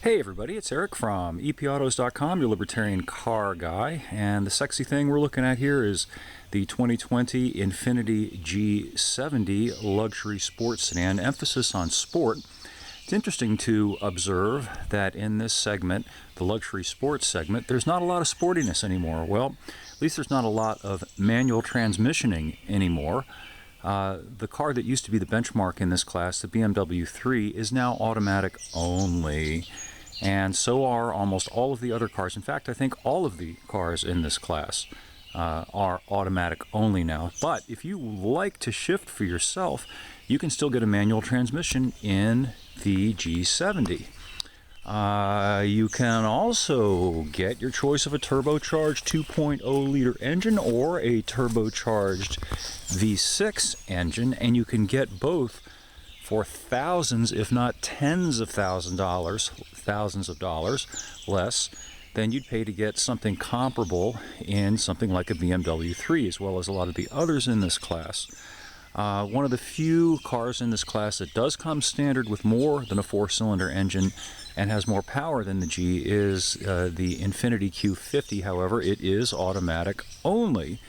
Hey everybody, it's Eric from epautos.com, your libertarian car guy, and the sexy thing we're looking at here is the 2020 Infiniti G70 luxury sports sedan, emphasis on sport. It's interesting to observe that in this segment, the luxury sports segment, there's not a lot of sportiness anymore. Well, at least there's not a lot of manual transmissioning anymore. The car that used to be the benchmark in this class, the BMW 3, is now automatic only. And so are almost all of the other cars. In fact, I think all of the cars in this class are automatic only now. But if you like to shift for yourself, you can still get a manual transmission in the G70. You can also get your choice of a turbocharged 2.0 liter engine or a turbocharged V6 engine, and you can get both for thousands, if not tens of thousands of dollars less than you'd pay to get something comparable in something like a BMW 3, as well as a lot of the others in this class. One of the few cars in this class that does come standard with more than a 4-cylinder engine and has more power than the G is the Infiniti Q50. However, it is automatic only.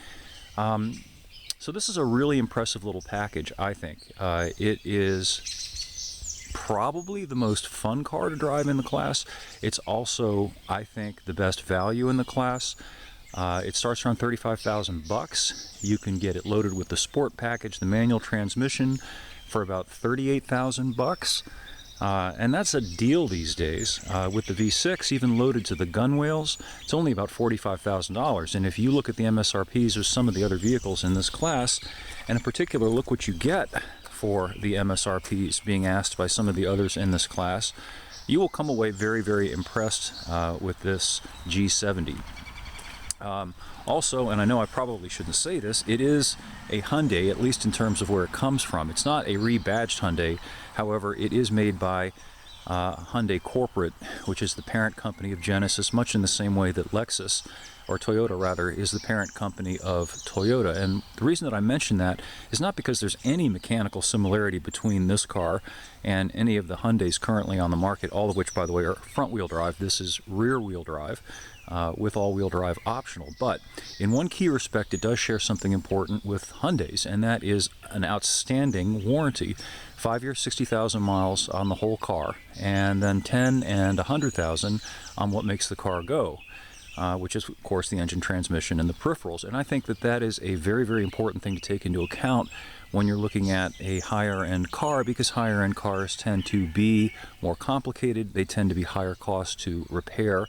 So this is a really impressive little package, I think. It is probably the most fun car to drive in the class. It's also, I think, the best value in the class. It starts around $35,000. You can get it loaded with the sport package, the manual transmission, for about $38,000. And that's a deal these days. With the V6, even loaded to the gunwales, it's only about $45,000. And if you look at the MSRPs of some of the other vehicles in this class, and in particular, look what you get for the MSRPs being asked by some of the others in this class, you will come away very, very impressed with this G70. Also, and I know I probably shouldn't say this, it is a Hyundai, at least in terms of where it comes from. It's not a rebadged Hyundai. However, it is made by Hyundai Corporate, which is the parent company of Genesis, much in the same way that Lexus, or Toyota rather, is the parent company of Toyota. And the reason that I mention that is not because there's any mechanical similarity between this car and any of the Hyundais currently on the market, all of which, by the way, are front-wheel drive. This is rear-wheel drive. With all-wheel drive optional. But in one key respect, it does share something important with Hyundais, and that is an outstanding warranty. 5 years, 60,000 miles on the whole car, and then 10 and 100,000 on what makes the car go, which is, of course, the engine, transmission, and the peripherals. And I think that that is a very, very important thing to take into account when you're looking at a higher-end car, because higher-end cars tend to be more complicated. They tend to be higher cost to repair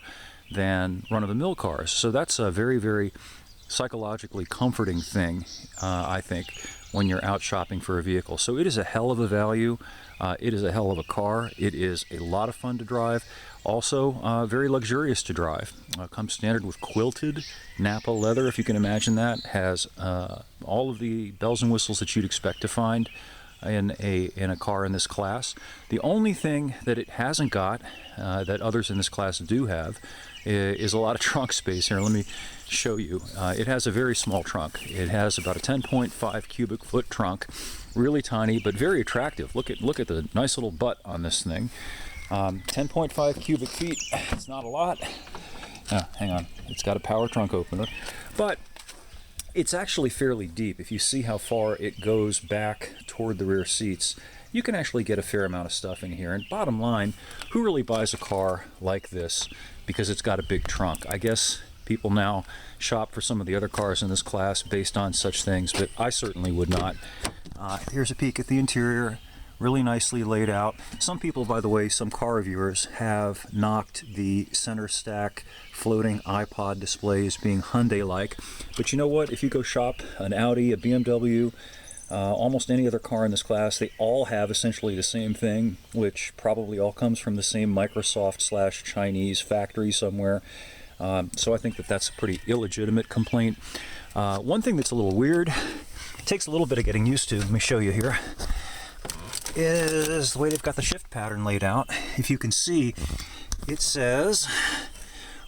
than run-of-the-mill cars. So that's a very, very psychologically comforting thing, I think, when you're out shopping for a vehicle. So it is a hell of a value. It is a hell of a car. It is a lot of fun to drive. Also, very luxurious to drive. Comes standard with quilted Napa leather, if you can imagine that. Has all of the bells and whistles that you'd expect to find in a car in this class. The only thing that it hasn't got that others in this class do have is a lot of trunk space. Here, let me show you. It has a very small trunk. It has about a 10.5 cubic foot trunk, really tiny but very attractive. Look at the nice little butt on this thing. 10.5 cubic feet. It's not a lot. Hang on. It's got a power trunk opener, but it's actually fairly deep. If you see how far it goes back toward the rear seats, you can actually get a fair amount of stuff in here. And bottom line, who really buys a car like this because it's got a big trunk? I guess people now shop for some of the other cars in this class based on such things, but I certainly would not. Here's a peek at the interior. Really nicely laid out. Some people, by the way, some car reviewers have knocked the center stack floating iPod displays being Hyundai-like. But you know what? If you go shop an Audi, a BMW, almost any other car in this class, they all have essentially the same thing, which probably all comes from the same Microsoft/Chinese factory somewhere. So I think that that's a pretty illegitimate complaint. One thing that's a little weird, it takes a little bit of getting used to, let me show you here, is the way they've got the shift pattern laid out. If you can see, it says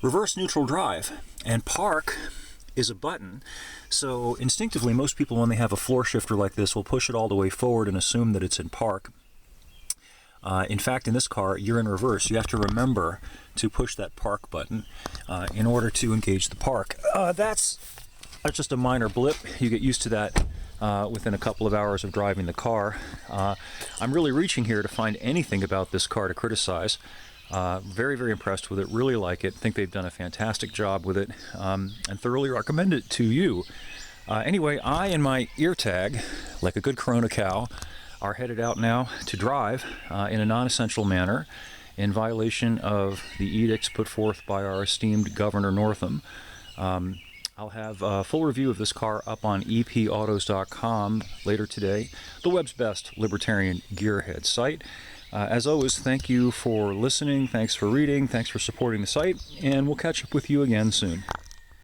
reverse neutral drive, and park is a button. So instinctively, most people, when they have a floor shifter like this, will push it all the way forward and assume that it's in park. In fact, in this car, you're in reverse. You have to remember to push that park button in order to engage the park. That's just a minor blip. You get used to that within a couple of hours of driving the car. I'm really reaching here to find anything about this car to criticize. Very, very impressed with it. Really like it. Think they've done a fantastic job with it, and thoroughly recommend it to you. Anyway, I and my ear tag, like a good Corona cow, are headed out now to drive in a non-essential manner in violation of the edicts put forth by our esteemed Governor Northam. I'll have a full review of this car up on epautos.com later today, the web's best libertarian gearhead site. As always, thank you for listening, thanks for reading, thanks for supporting the site, and we'll catch up with you again soon.